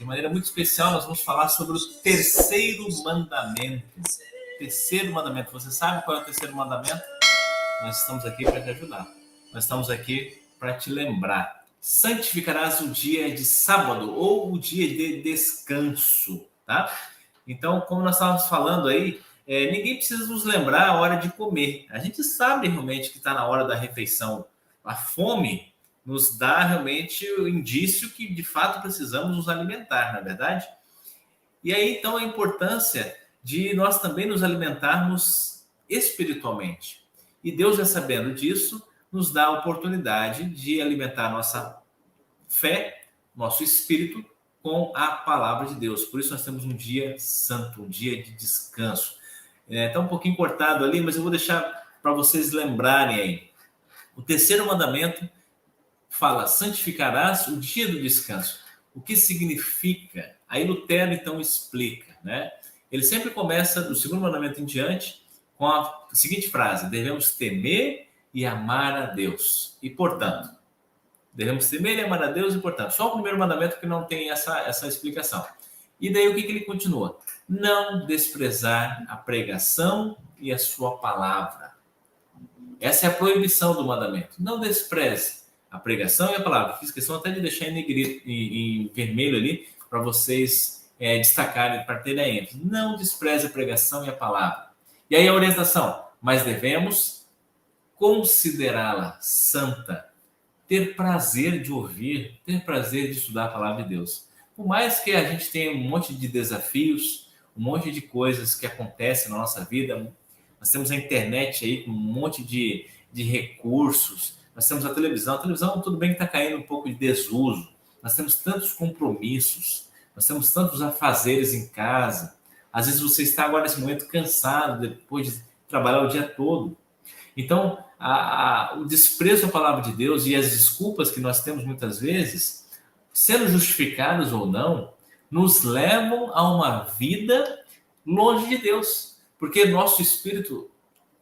De maneira muito especial, nós vamos falar sobre o terceiro mandamento. Terceiro mandamento. Você sabe qual é o terceiro mandamento? Nós estamos aqui para te ajudar. Nós estamos aqui para te lembrar. Santificarás o dia de sábado ou o dia de descanso, tá? Então, como nós estávamos falando aí, ninguém precisa nos lembrar a hora de comer. A gente sabe realmente que está na hora da refeição. A fome nos dá realmente o indício que, de fato, precisamos nos alimentar, não é verdade? E aí, então, a importância de nós também nos alimentarmos espiritualmente. E Deus, já sabendo disso, nos dá a oportunidade de alimentar nossa fé, nosso espírito, com a palavra de Deus. Por isso nós temos um dia santo, um dia de descanso. Está um pouquinho cortado ali, mas eu vou deixar para vocês lembrarem aí. O terceiro mandamento fala: santificarás o dia do descanso. O que significa? Aí Lutero então explica, né? Ele sempre começa do segundo mandamento em diante com a seguinte frase: devemos temer e amar a Deus. E portanto, devemos temer e amar a Deus e portanto, só o primeiro mandamento que não tem essa explicação. E daí o que ele continua? Não desprezar a pregação e a sua palavra. Essa é a proibição do mandamento. Não despreze a pregação e a palavra. Fiz questão até de deixar em negrito, em vermelho ali, para vocês destacarem, para terem a ênfase. Não despreze a pregação e a palavra. E aí a orientação: mas devemos considerá-la santa, ter prazer de ouvir, ter prazer de estudar a palavra de Deus. Por mais que a gente tenha um monte de desafios, um monte de coisas que acontecem na nossa vida, nós temos a internet aí com um monte de recursos, nós temos a televisão tudo bem que está caindo um pouco de desuso, nós temos tantos compromissos, nós temos tantos afazeres em casa, às vezes você está agora nesse momento cansado, depois de trabalhar o dia todo. Então, o desprezo à palavra de Deus e as desculpas que nós temos muitas vezes, sendo justificadas ou não, nos levam a uma vida longe de Deus. Porque nosso espírito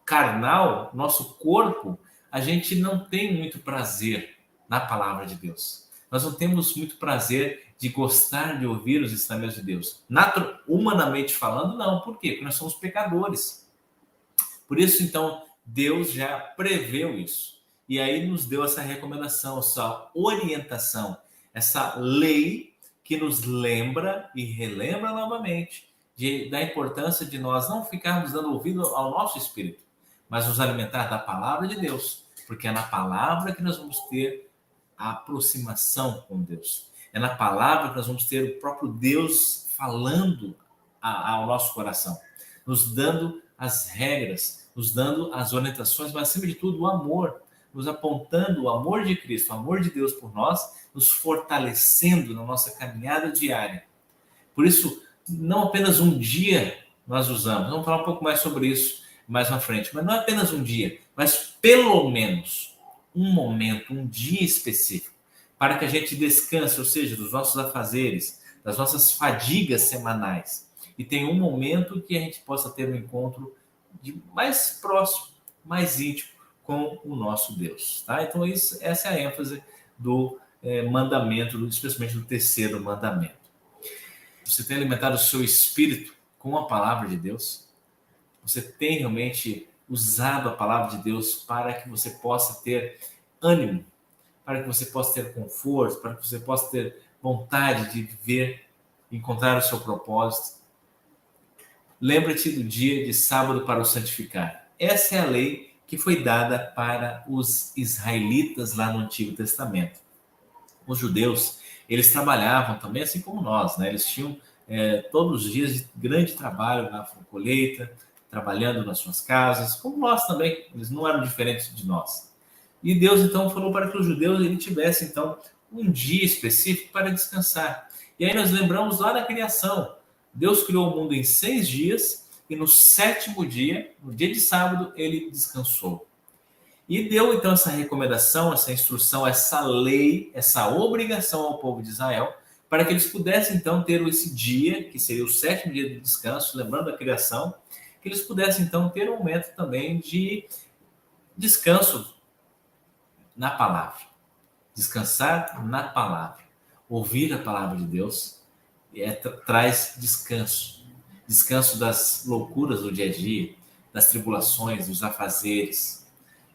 carnal, nosso corpo, a gente não tem muito prazer na palavra de Deus. Nós não temos muito prazer de gostar de ouvir os ensinamentos de Deus. Humanamente falando, não. Por quê? Porque nós somos pecadores. Por isso, então, Deus já preveu isso. E aí nos deu essa recomendação, essa orientação, essa lei que nos lembra e relembra novamente da importância de nós não ficarmos dando ouvido ao nosso espírito, mas nos alimentar da palavra de Deus, porque é na palavra que nós vamos ter a aproximação com Deus. É na palavra que nós vamos ter o próprio Deus falando ao nosso coração, nos dando as regras, nos dando as orientações, mas acima de tudo o amor, nos apontando o amor de Cristo, o amor de Deus por nós, nos fortalecendo na nossa caminhada diária. Por isso, não apenas um dia nós usamos, vamos falar um pouco mais sobre isso mais na frente, mas não apenas um dia, mas pelo menos um momento, um dia específico, para que a gente descanse, ou seja, dos nossos afazeres, das nossas fadigas semanais, e tenha um momento que a gente possa ter um encontro mais próximo, mais íntimo com o nosso Deus. Tá? Então, essa é a ênfase do mandamento, especialmente do terceiro mandamento. Você tem alimentado o seu espírito com a palavra de Deus? Você tem realmente usado a palavra de Deus para que você possa ter ânimo, para que você possa ter conforto, para que você possa ter vontade de viver, encontrar o seu propósito? Lembra-te do dia de sábado para o santificar. Essa é a lei que foi dada para os israelitas lá no Antigo Testamento. Os judeus, eles trabalhavam também, assim como nós, né? Eles tinham todos os dias de grande trabalho na colheita, trabalhando nas suas casas, como nós também, eles não eram diferentes de nós. E Deus, então, falou para que os judeus tivessem, então, um dia específico para descansar. E aí nós lembramos lá da criação. Deus criou o mundo em 6 dias e no 7º dia, no dia de sábado, ele descansou. E deu, então, essa recomendação, essa instrução, essa lei, essa obrigação ao povo de Israel, para que eles pudessem, então, ter esse dia, que seria o 7º dia de descanso, lembrando da criação, que eles pudessem, então, ter um momento também de descanso na palavra. Descansar na palavra. Ouvir a palavra de Deus traz descanso. Descanso das loucuras do dia a dia, das tribulações, dos afazeres.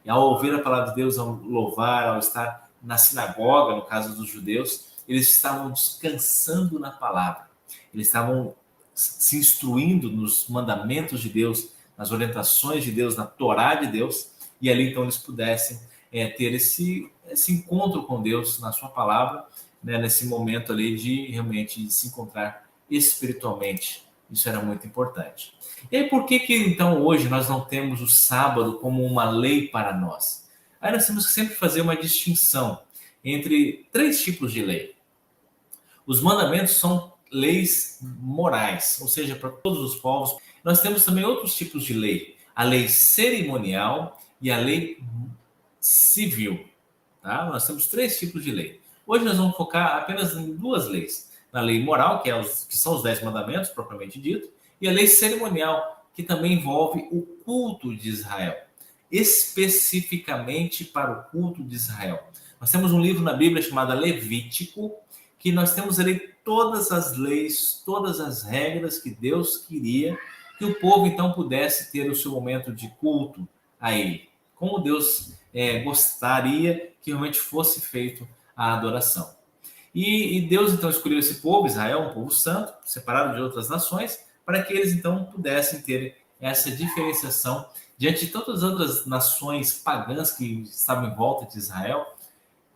E ao ouvir a palavra de Deus, ao louvar, ao estar na sinagoga, no caso dos judeus, eles estavam descansando na palavra. Eles estavam se instruindo nos mandamentos de Deus, nas orientações de Deus, na Torá de Deus, e ali então eles pudessem ter esse encontro com Deus na sua palavra, né, nesse momento ali de realmente se encontrar espiritualmente. Isso era muito importante. E aí, por que então hoje nós não temos o sábado como uma lei para nós? Aí nós temos que sempre fazer uma distinção entre 3 tipos de lei. Os mandamentos são leis morais, ou seja, para todos os povos. Nós temos também outros tipos de lei: a lei cerimonial e a lei civil. Tá? Nós temos 3 tipos de lei. Hoje nós vamos focar apenas em 2 leis: na lei moral, que são os 10 mandamentos propriamente dito, e a lei cerimonial, que também envolve o culto de Israel, especificamente para o culto de Israel. Nós temos um livro na Bíblia chamado Levítico, que nós temos ali todas as leis, todas as regras que Deus queria que o povo então pudesse ter o seu momento de culto a Ele, como Deus gostaria que realmente fosse feito a adoração. E Deus então escolheu esse povo, Israel, um povo santo, separado de outras nações, para que eles então pudessem ter essa diferenciação diante de todas as outras nações pagãs que estavam em volta de Israel.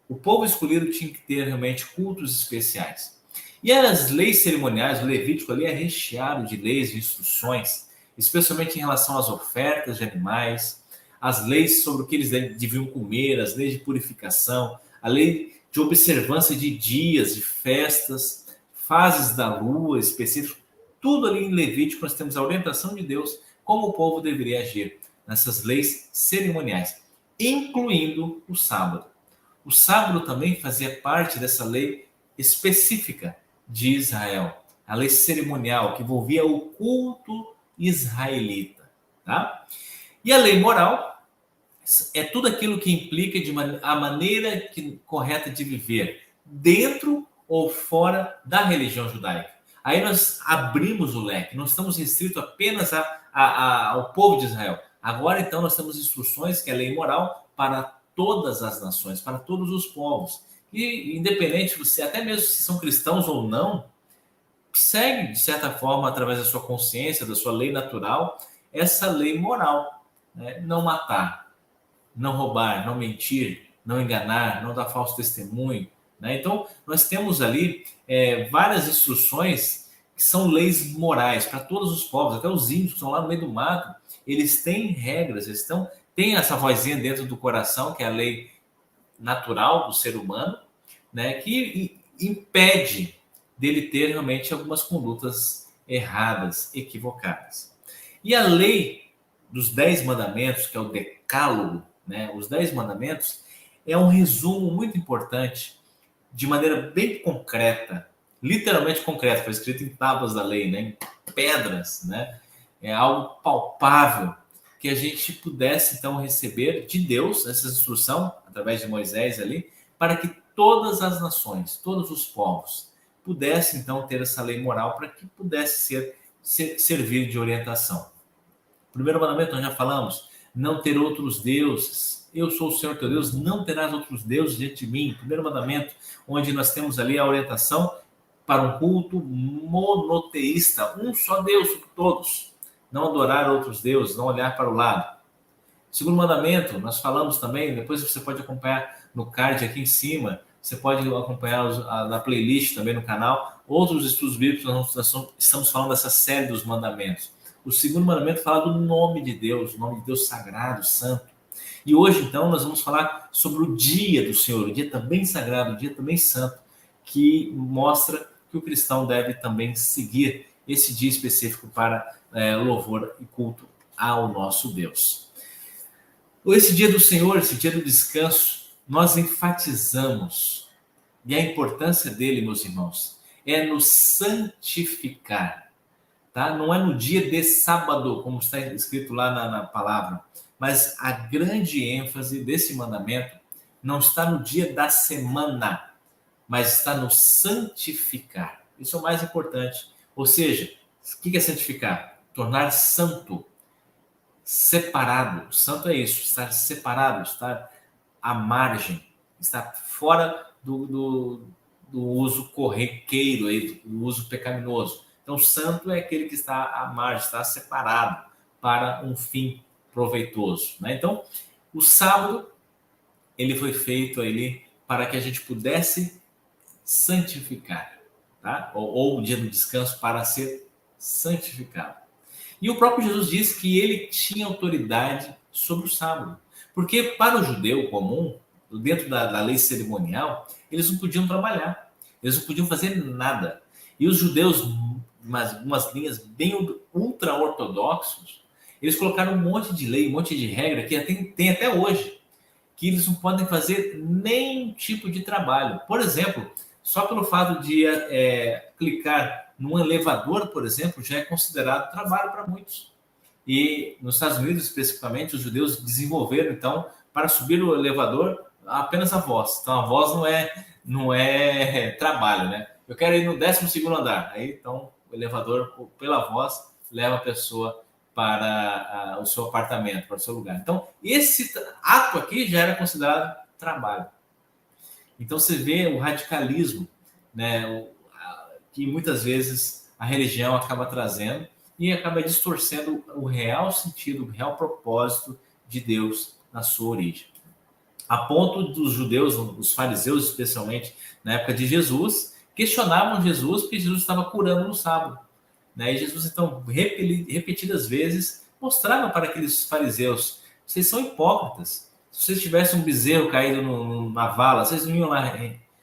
O povo escolhido tinha que ter realmente cultos especiais. E as leis cerimoniais, o Levítico ali é recheado de leis e instruções, especialmente em relação às ofertas de animais, as leis sobre o que eles deviam comer, as leis de purificação, a lei de observância de dias, de festas, fases da lua específicas. Tudo ali em Levítico nós temos a orientação de Deus como o povo deveria agir nessas leis cerimoniais, incluindo o sábado. O sábado também fazia parte dessa lei específica de Israel, a lei cerimonial que envolvia o culto israelita. Tá? E a lei moral é tudo aquilo que implica a maneira correta de viver, dentro ou fora da religião judaica. Aí nós abrimos o leque, não estamos restritos apenas ao povo de Israel. Agora, então, nós temos instruções, que é a lei moral, para todas as nações, para todos os povos. E, independente, até mesmo se são cristãos ou não, segue, de certa forma, através da sua consciência, da sua lei natural, essa lei moral. Né? Não matar, não roubar, não mentir, não enganar, não dar falso testemunho. Né? Então, nós temos ali várias instruções que são leis morais para todos os povos, até os índios que estão lá no meio do mato, eles têm regras, eles têm essa vozinha dentro do coração, que é a lei natural do ser humano, né, que impede dele ter realmente algumas condutas erradas, equivocadas. E a lei dos 10 mandamentos, que é o decálogo, né, os 10 mandamentos, é um resumo muito importante, de maneira bem concreta, literalmente concreta, foi escrito em tábuas da lei, né, em pedras, né, é algo palpável, que a gente pudesse, então, receber de Deus essa instrução, através de Moisés ali, para que todas as nações, todos os povos, pudessem, então, ter essa lei moral para que pudesse servir de orientação. Primeiro mandamento, nós já falamos, não ter outros deuses. Eu sou o Senhor teu Deus, não terás outros deuses diante de mim. Primeiro mandamento, onde nós temos ali a orientação para um culto monoteísta, um só Deus sobre todos. Não adorar outros deuses, não olhar para o lado. Segundo mandamento, nós falamos também, depois você pode acompanhar no card aqui em cima, você pode acompanhar na playlist também no canal, outros estudos bíblicos, nós estamos falando dessa série dos mandamentos. O segundo mandamento fala do nome de Deus, o nome de Deus sagrado, santo. E hoje, então, nós vamos falar sobre o dia do Senhor, o dia também sagrado, o dia também santo, que mostra que o cristão deve também seguir esse dia específico para louvor e culto ao nosso Deus. Esse dia do Senhor, esse dia do descanso, nós enfatizamos, e a importância dele, meus irmãos, é nos santificar. Tá? Não é no dia de sábado, como está escrito lá na palavra, mas a grande ênfase desse mandamento não está no dia da semana, mas está no santificar. Isso é o mais importante. Ou seja, o que é santificar? Tornar santo, separado. Santo é isso, estar separado, estar à margem, estar fora do uso corriqueiro, aí, do uso pecaminoso. Então, santo é aquele que está à margem, está separado para um fim proveitoso. Né? Então, o sábado ele foi feito ali para que a gente pudesse santificar, tá? Ou o dia do descanso para ser santificado. E o próprio Jesus disse que ele tinha autoridade sobre o sábado. Porque para o judeu comum, dentro da lei cerimonial, eles não podiam trabalhar, eles não podiam fazer nada. E os judeus, umas linhas bem ultra-ortodoxos, eles colocaram um monte de lei, um monte de regra que tem até hoje, que eles não podem fazer nenhum tipo de trabalho. Por exemplo, só pelo fato de clicar num elevador, por exemplo, já é considerado trabalho para muitos. E nos Estados Unidos, especificamente, os judeus desenvolveram, então, para subir o elevador, apenas a voz. Então, a voz não é trabalho, né? Eu quero ir no 12º andar. Aí, então, o elevador, pela voz, leva a pessoa para o seu apartamento, para o seu lugar. Então, esse ato aqui já era considerado trabalho. Então, você vê o radicalismo, né, que muitas vezes a religião acaba trazendo e acaba distorcendo o real sentido, o real propósito de Deus na sua origem. A ponto dos judeus, os fariseus especialmente, na época de Jesus, questionavam Jesus porque Jesus estava curando no sábado. Né? E Jesus, então, repetidas vezes, mostrava para aqueles fariseus: vocês são hipócritas. Se vocês tivessem um bezerro caído na vala, vocês não iam lá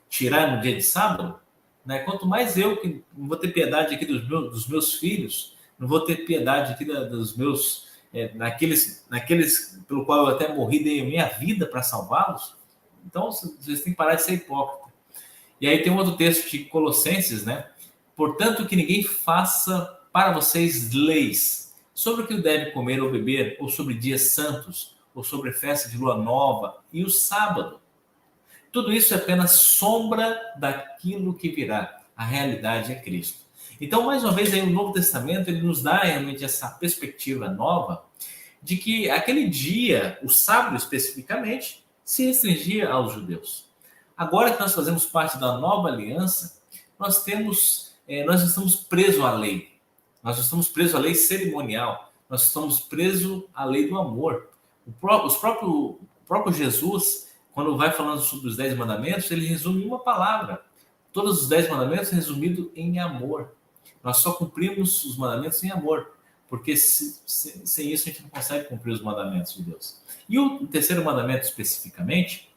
tirar no dia de sábado? Né? Quanto mais eu, que não vou ter piedade aqui dos meus filhos, não vou ter piedade aqui dos meus, naqueles pelo qual eu até morri, dei a minha vida para salvá-los. Então, vocês têm que parar de ser hipócrita. E aí tem um outro texto de Colossenses, né? Portanto, que ninguém faça para vocês leis sobre o que deve comer ou beber, ou sobre dias santos, ou sobre festa de lua nova e o sábado. Tudo isso é apenas sombra daquilo que virá. A realidade é Cristo. Então, mais uma vez, aí, o Novo Testamento ele nos dá realmente essa perspectiva nova de que aquele dia, o sábado especificamente, se restringia aos judeus. Agora que nós fazemos parte da nova aliança, nós estamos presos à lei. Nós estamos presos à lei cerimonial. Nós estamos presos à lei do amor. O próprio Jesus, quando vai falando sobre os 10 mandamentos, ele resume em uma palavra. Todos os 10 mandamentos resumidos em amor. Nós só cumprimos os mandamentos em amor, porque sem isso a gente não consegue cumprir os mandamentos de Deus. E o terceiro mandamento especificamente,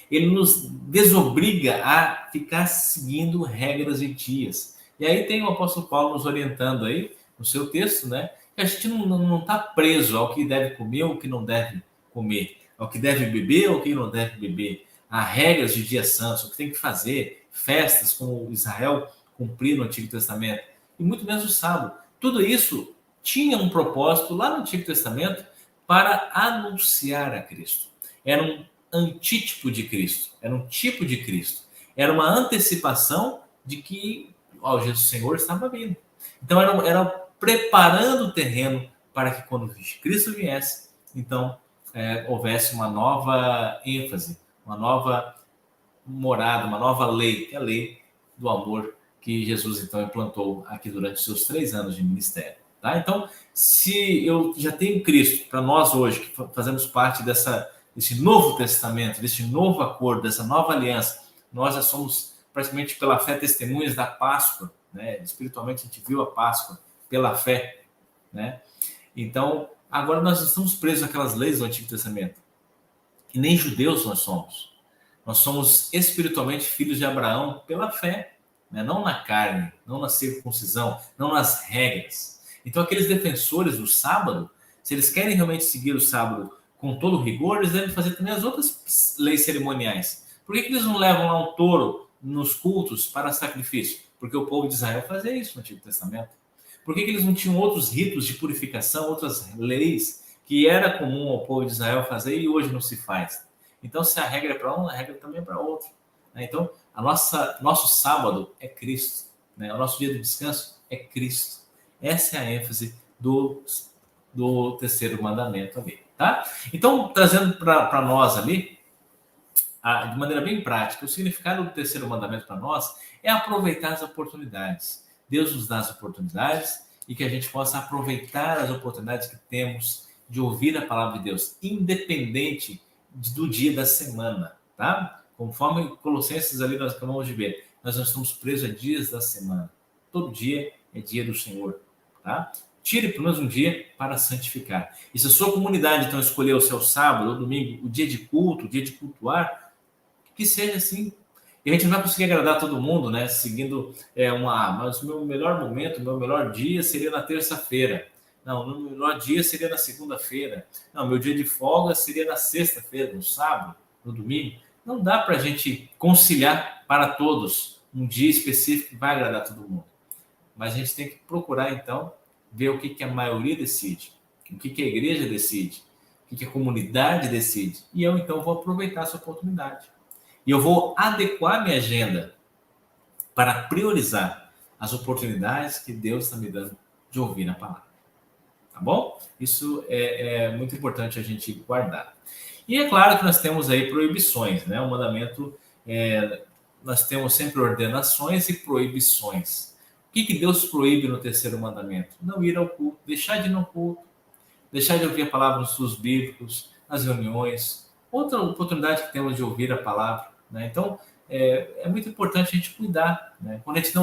ele nos desobriga a ficar seguindo regras e dias. E aí tem o apóstolo Paulo nos orientando aí, no seu texto, né? Que a gente não está preso ao que deve comer ou que não deve comer, ao que deve beber ou que não deve beber, a regras de dias santos, o que tem que fazer, festas como Israel cumprir no Antigo Testamento, e muito menos o sábado. Tudo isso tinha um propósito lá no Antigo Testamento para anunciar a Cristo. Era um antítipo de Cristo, era um tipo de Cristo, era uma antecipação de que Jesus Senhor estava vindo. Então era preparando o terreno para que quando Cristo viesse, então houvesse uma nova ênfase, uma nova morada, uma nova lei, que é a lei do amor que Jesus então implantou aqui durante os seus 3 anos de ministério. Tá? Então, se eu já tenho Cristo, para nós hoje, que fazemos parte desse novo testamento, desse novo acordo, dessa nova aliança, nós já somos praticamente pela fé testemunhas da Páscoa, né? Espiritualmente a gente viu a Páscoa pela fé, né? Então, agora nós estamos presos àquelas leis do Antigo Testamento. E nem judeus nós somos. Nós somos espiritualmente filhos de Abraão pela fé, né? Não na carne, não na circuncisão, não nas regras. Então, aqueles defensores do sábado, se eles querem realmente seguir o sábado com todo o rigor, eles devem fazer também as outras leis cerimoniais. Por que eles não levam lá um touro nos cultos para sacrifício? Porque o povo de Israel fazia isso no Antigo Testamento. Por que eles não tinham outros ritos de purificação, outras leis que era comum ao povo de Israel fazer e hoje não se faz? Então, se a regra é para um, a regra também é para outro. Então, nosso sábado é Cristo. né? O nosso dia de descanso é Cristo. Essa é a ênfase do terceiro mandamento ali, tá? Então, trazendo para nós ali, de maneira bem prática, o significado do terceiro mandamento para nós é aproveitar as oportunidades. Deus nos dá as oportunidades e que a gente possa aproveitar as oportunidades que temos de ouvir a palavra de Deus, independente do dia da semana, tá? Conforme Colossenses ali nós acabamos de ver, nós não estamos presos a dias da semana. Todo dia é dia do Senhor, tá? Tire pelo menos um dia para santificar. E se a sua comunidade então escolher o seu sábado ou domingo, o dia de culto, o dia de cultuar, que seja assim. E a gente não vai conseguir agradar todo mundo, né? Seguindo mas o meu melhor momento, o meu melhor dia seria na terça-feira. Não, o meu melhor dia seria na segunda-feira. Não, meu dia de folga seria na sexta-feira, no sábado, no domingo. Não dá para a gente conciliar para todos um dia específico que vai agradar todo mundo. Mas a gente tem que procurar, então, ver o que a maioria decide, o que a igreja decide, o que a comunidade decide. E eu, então, vou aproveitar essa oportunidade. E eu vou adequar minha agenda para priorizar as oportunidades que Deus está me dando de ouvir a palavra. Tá bom? Isso é muito importante a gente guardar. E é claro que nós temos aí proibições, né? O mandamento, nós temos sempre ordenações e proibições. O que Deus proíbe no terceiro mandamento? Não ir ao culto, deixar de ir ao culto, deixar de ouvir a palavra nos estudos bíblicos, nas reuniões. Outra oportunidade que temos de ouvir a palavra, né? Então, é muito importante a gente cuidar, né? Quando a gente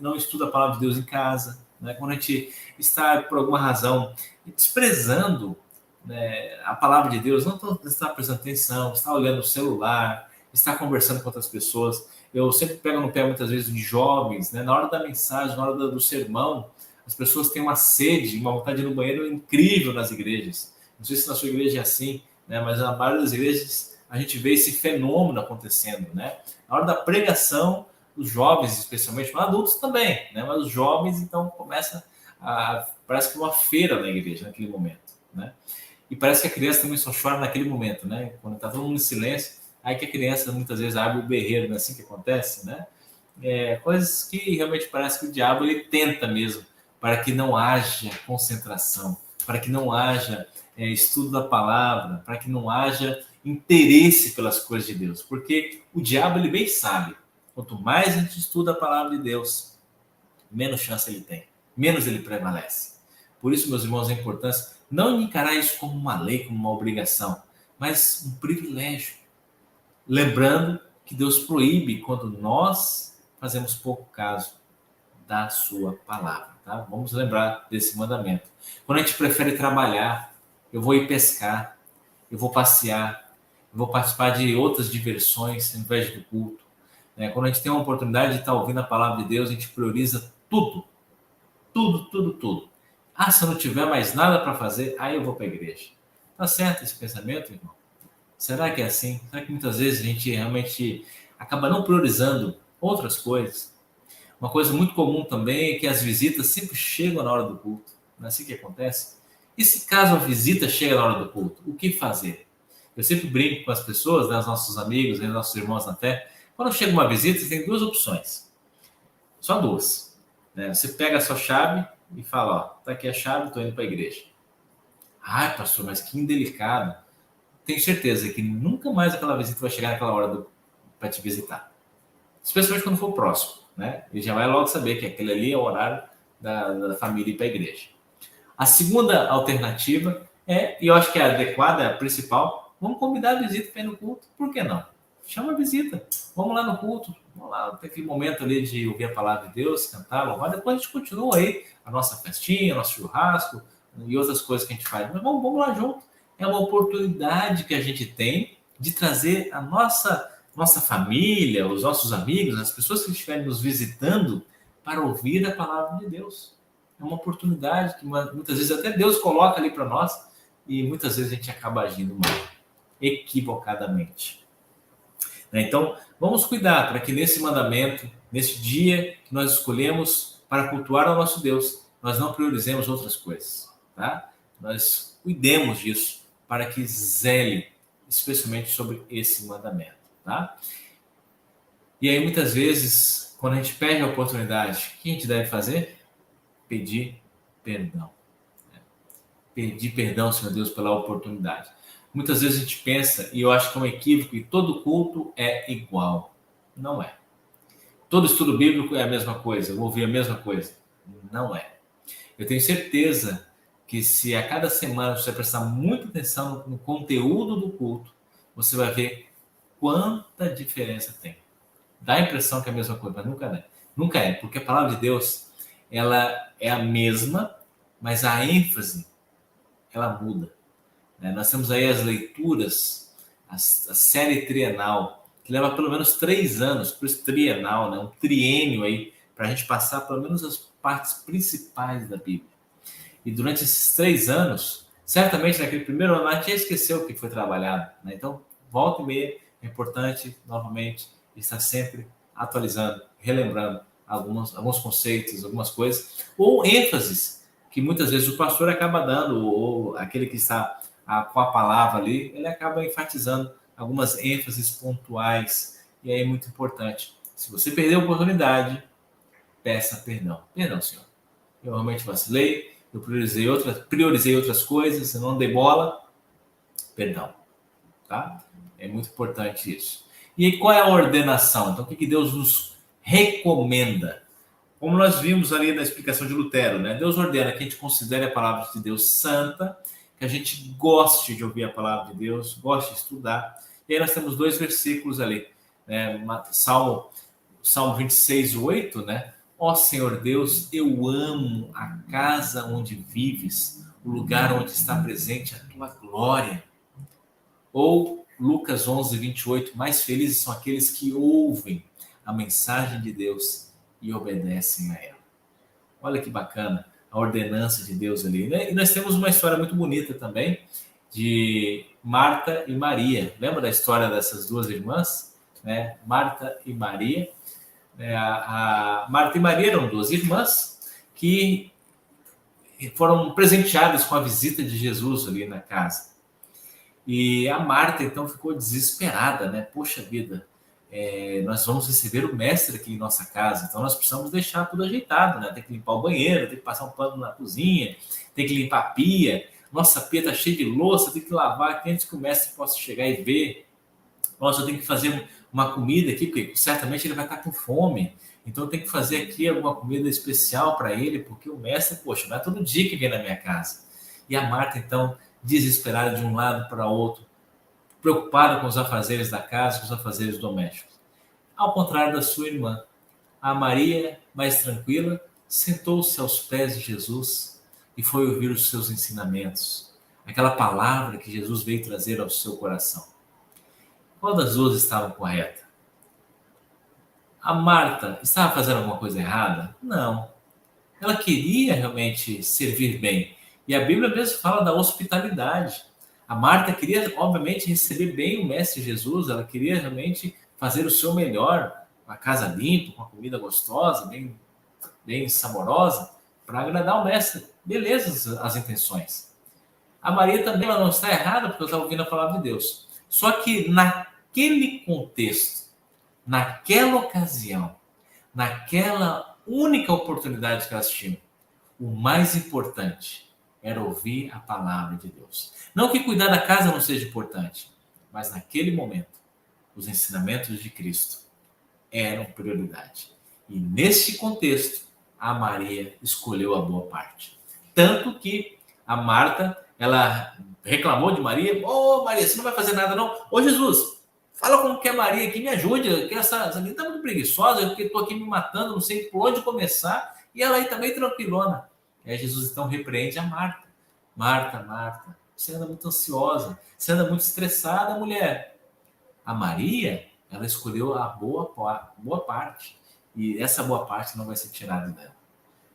não estuda a palavra de Deus em casa, né? Quando a gente está, por alguma razão, desprezando, né, a palavra de Deus, não está prestando atenção, está olhando o celular, está conversando com outras pessoas. Eu sempre pego no pé, muitas vezes, de jovens, né? Na hora da mensagem, na hora do sermão, as pessoas têm uma sede, uma vontade de ir no banheiro incrível nas igrejas. Não sei se na sua igreja é assim, né? Mas na maioria das igrejas a gente vê esse fenômeno acontecendo, né? Na hora da pregação, os jovens, especialmente, os adultos também, né? Mas os jovens, então, parece que uma feira na igreja naquele momento, né? E parece que a criança também só chora naquele momento, né? Quando está todo mundo em silêncio, aí que a criança muitas vezes abre o berreiro, não é assim que acontece, né? Coisas que realmente parece que o diabo ele tenta mesmo, para que não haja concentração, para que não haja estudo da palavra, para que não haja interesse pelas coisas de Deus. Porque o diabo ele bem sabe, quanto mais a gente estuda a palavra de Deus, menos chance ele tem, menos ele prevalece. Por isso, meus irmãos, a importância não encarar isso como uma lei, como uma obrigação, mas um privilégio. Lembrando que Deus proíbe quando nós fazemos pouco caso da sua palavra, tá? Vamos lembrar desse mandamento. Quando a gente prefere trabalhar, eu vou ir pescar, eu vou passear, eu vou participar de outras diversões ao invés do culto, né? Quando a gente tem uma oportunidade de estar ouvindo a palavra de Deus, a gente prioriza tudo, tudo, tudo, tudo. Ah, se eu não tiver mais nada para fazer, aí eu vou para a igreja. Tá certo esse pensamento, irmão? Será que é assim? Será que muitas vezes a gente realmente acaba não priorizando outras coisas? Uma coisa muito comum também é que as visitas sempre chegam na hora do culto. Não é assim que acontece? E se caso a visita chega na hora do culto, o que fazer? Eu sempre brinco com as pessoas, né, os nossos amigos, os nossos irmãos na fé. Quando chega uma visita, você tem duas opções. Só duas. Né? Você pega a sua chave e fala, ó, tá aqui a chave, estou indo para a igreja. Ai, pastor, mas que indelicado. Tenho certeza que nunca mais aquela visita vai chegar naquela hora para te visitar. Especialmente quando for próximo, né? Ele já vai logo saber que aquele ali é o horário da família ir para a igreja. A segunda alternativa e eu acho que é a adequada, a principal, vamos convidar a visita para ir no culto. Por que não? Chama a visita. Vamos lá no culto. Vamos lá ter aquele momento ali de ouvir a palavra de Deus, cantar, louvar. Depois a gente continua aí a nossa festinha, nosso churrasco e outras coisas que a gente faz. Mas vamos lá junto. É uma oportunidade que a gente tem de trazer a nossa família, os nossos amigos, as pessoas que estiverem nos visitando para ouvir a palavra de Deus. É uma oportunidade que muitas vezes até Deus coloca ali para nós e muitas vezes a gente acaba agindo mal, equivocadamente. Então, vamos cuidar para que nesse mandamento, nesse dia que nós escolhemos para cultuar ao nosso Deus, nós não priorizemos outras coisas, tá? Nós cuidemos disso para que zele, especialmente sobre esse mandamento, tá? E aí, muitas vezes, Quando a gente perde a oportunidade, o que a gente deve fazer? Pedir perdão. Pedir perdão, Senhor Deus, pela oportunidade. Muitas vezes a gente pensa, e eu acho que é um equívoco, e todo culto é igual. Não é. Todo estudo bíblico é a mesma coisa, eu vou ouvir a mesma coisa. Não é. Eu tenho certeza que se a cada semana você prestar muita atenção no conteúdo do culto, você vai ver quanta diferença tem. Dá a impressão que é a mesma coisa, mas nunca é. Nunca é, porque a palavra de Deus, ela é a mesma, mas a ênfase, ela muda. Nós temos aí as leituras, a série trienal, que leva pelo menos 3 anos, por isso trienal, um triênio aí, para a gente passar pelo menos as partes principais da Bíblia. E durante esses 3 anos, certamente naquele primeiro ano, a gente já esqueceu o que foi trabalhado. Então, volta e meia, é importante, novamente, estar sempre atualizando, relembrando alguns conceitos, algumas coisas, ou ênfases que muitas vezes o pastor acaba dando, ou aquele que está com a palavra ali, ele acaba enfatizando algumas ênfases pontuais, e aí é muito importante. Se você perdeu a oportunidade, peça perdão. Perdão, Senhor. Eu realmente vacilei, eu priorizei outras coisas, eu não dei bola. Perdão. Tá? É muito importante isso. E aí, qual é a ordenação? Então, o que Deus nos recomenda? Como nós vimos ali na explicação de Lutero, né? Deus ordena que a gente considere a palavra de Deus santa, que a gente goste de ouvir a palavra de Deus, goste de estudar. E aí nós temos 2 versículos ali, né? Salmo 26:8, né? Ó Senhor Deus, eu amo a casa onde vives, o lugar onde está presente a tua glória. Ou Lucas 11:28, mais felizes são aqueles que ouvem a mensagem de Deus e obedecem a ela. Olha que bacana a ordenança de Deus ali, né? E nós temos uma história muito bonita também de Marta e Maria. Lembra da história dessas 2 irmãs? Né? Marta e Maria. A Marta e Maria eram 2 irmãs que foram presenteadas com a visita de Jesus ali na casa. E a Marta, então, ficou desesperada, né? Poxa vida, nós vamos receber o mestre aqui em nossa casa, então nós precisamos deixar tudo ajeitado, né? Tem que limpar o banheiro, tem que passar um pano na cozinha, tem que limpar a pia. Nossa, a pia tá cheia de louça, tem que lavar aqui antes que o mestre possa chegar e ver. Nossa, eu tenho que fazer uma comida aqui, porque certamente ele vai estar com fome. Então eu tenho que fazer aqui alguma comida especial para ele, porque o mestre, poxa, não é todo dia que vem na minha casa. E a Marta, então, desesperada de um lado para outro, preocupada com os afazeres da casa, com os afazeres domésticos. Ao contrário da sua irmã, a Maria, mais tranquila, sentou-se aos pés de Jesus e foi ouvir os seus ensinamentos, aquela palavra que Jesus veio trazer ao seu coração. Qual das 2 estava correta? A Marta estava fazendo alguma coisa errada? Não. Ela queria realmente servir bem. E a Bíblia mesmo fala da hospitalidade. A Marta queria, obviamente, receber bem o Mestre Jesus, ela queria realmente fazer o seu melhor, com a casa limpa, com a comida gostosa, bem saborosa, para agradar o Mestre. Beleza as intenções. A Maria também ela não está errada, porque ela está ouvindo a palavra de Deus. Só que naquele contexto, naquela ocasião, naquela única oportunidade que elas tinham, o mais importante era ouvir a palavra de Deus. Não que cuidar da casa não seja importante, mas naquele momento, os ensinamentos de Cristo eram prioridade. E nesse contexto, a Maria escolheu a boa parte. Tanto que a Marta, ela reclamou de Maria: Ô Maria, você não vai fazer nada não? Ô Jesus, fala como que é Maria aqui, me ajude, que essa menina está muito preguiçosa, porque estou aqui me matando, não sei por onde começar, e ela aí também tranquilona. E aí Jesus então repreende a Marta. Marta, Marta, você anda muito ansiosa, você anda muito estressada, mulher. A Maria, ela escolheu a boa parte, e essa boa parte não vai ser tirada dela.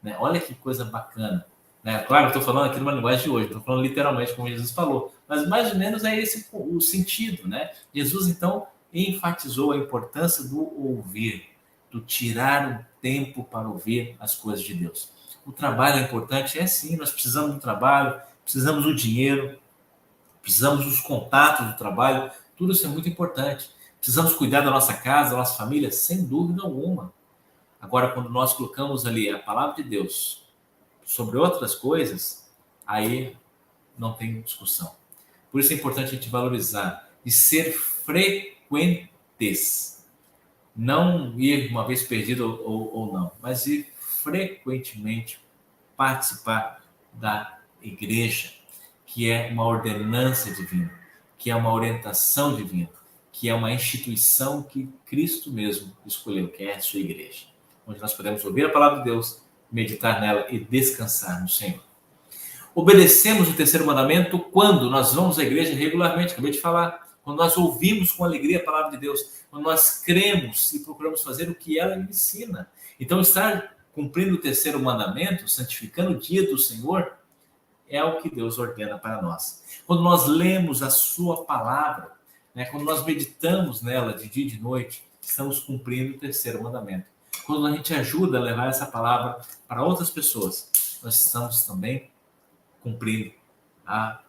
Né? Olha que coisa bacana. Né? Claro, eu estou falando aqui numa linguagem de hoje, estou falando literalmente como Jesus falou, mas mais ou menos é esse o sentido. Né? Jesus, então, enfatizou a importância do ouvir, do tirar o tempo para ouvir as coisas de Deus. O trabalho é importante, sim, nós precisamos do trabalho, precisamos do dinheiro, precisamos dos contatos do trabalho, tudo isso é muito importante. Precisamos cuidar da nossa casa, da nossa família, sem dúvida alguma. Agora, quando nós colocamos ali a palavra de Deus sobre outras coisas, aí não tem discussão. Por isso é importante a gente valorizar e ser frequentes. Não ir uma vez perdido ou não, mas ir frequentemente participar da igreja, que é uma ordenança divina, que é uma orientação divina, que é uma instituição que Cristo mesmo escolheu, que é a sua igreja, onde nós podemos ouvir a palavra de Deus, meditar nela e descansar no Senhor. Obedecemos o terceiro mandamento quando nós vamos à igreja regularmente, acabei de falar, quando nós ouvimos com alegria a palavra de Deus, quando nós cremos e procuramos fazer o que ela ensina. Então, estar cumprindo o terceiro mandamento, santificando o dia do Senhor, é o que Deus ordena para nós. Quando nós lemos a sua palavra, né, quando nós meditamos nela de dia e de noite, estamos cumprindo o terceiro mandamento. Quando a gente ajuda a levar essa palavra para outras pessoas, nós estamos também cumprindo a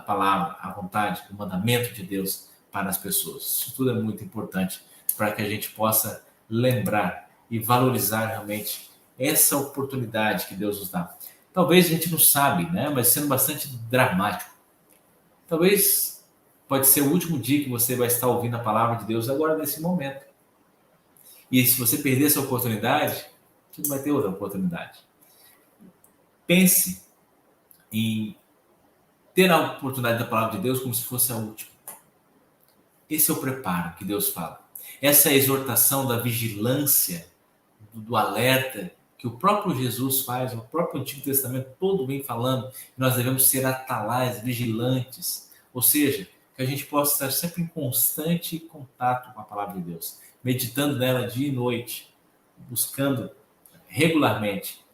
palavra, a vontade, o mandamento de Deus para as pessoas. Isso tudo é muito importante para que a gente possa lembrar e valorizar realmente essa oportunidade que Deus nos dá. Talvez a gente não sabe, né? Mas sendo bastante dramático. Talvez pode ser o último dia que você vai estar ouvindo a palavra de Deus agora nesse momento. E se você perder essa oportunidade, você não vai ter outra oportunidade. Pense em ter a oportunidade da palavra de Deus como se fosse a última. Esse é o preparo que Deus fala. Essa é a exortação da vigilância, do alerta que o próprio Jesus faz, o próprio Antigo Testamento todo vem falando, que nós devemos ser atalais, vigilantes, ou seja, que a gente possa estar sempre em constante contato com a palavra de Deus, meditando nela dia e noite, buscando regularmente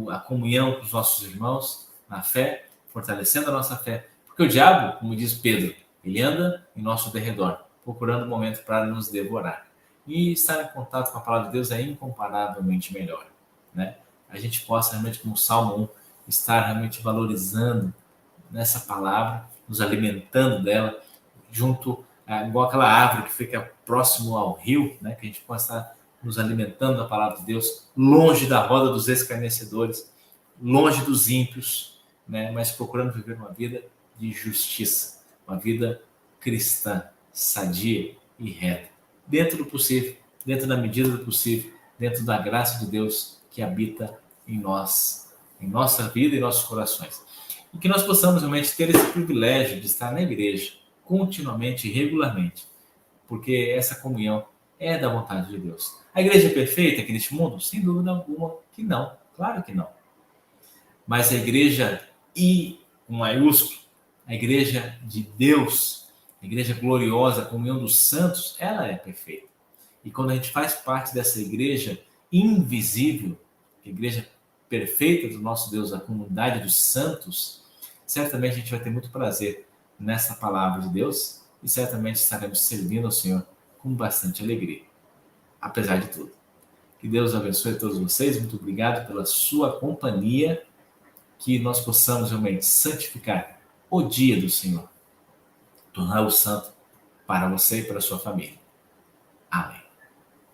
a comunhão com os nossos irmãos na fé, fortalecendo a nossa fé, porque o diabo, como diz Pedro, ele anda em nosso derredor, procurando um momento para nos devorar. E estar em contato com a palavra de Deus é incomparavelmente melhor, né? A gente possa realmente, como o Salmo 1, estar realmente valorizando nessa palavra, nos alimentando dela, junto, igual aquela árvore que fica próximo ao rio, né? Que a gente possa estar nos alimentando da palavra de Deus, longe da roda dos escarnecedores, longe dos ímpios, né? Mas procurando viver uma vida de justiça, uma vida cristã, sadia e reta, dentro do possível, dentro da medida do possível, dentro da graça de Deus que habita em nós, em nossa vida e nossos corações. E que nós possamos realmente ter esse privilégio de estar na igreja continuamente e regularmente, porque essa comunhão é da vontade de Deus. A igreja é perfeita aqui neste mundo? Sem dúvida alguma que não, claro que não. Mas a igreja I, com maiúsculo, a igreja de Deus, a igreja gloriosa, a comunhão dos santos, ela é perfeita. E quando a gente faz parte dessa igreja invisível, a igreja perfeita do nosso Deus, a comunidade dos santos, certamente a gente vai ter muito prazer nessa palavra de Deus e certamente estaremos servindo ao Senhor com bastante alegria, apesar de tudo. Que Deus abençoe a todos vocês, muito obrigado pela sua companhia, que nós possamos realmente santificar o dia do Senhor, torná-lo santo para você e para a sua família. Amém.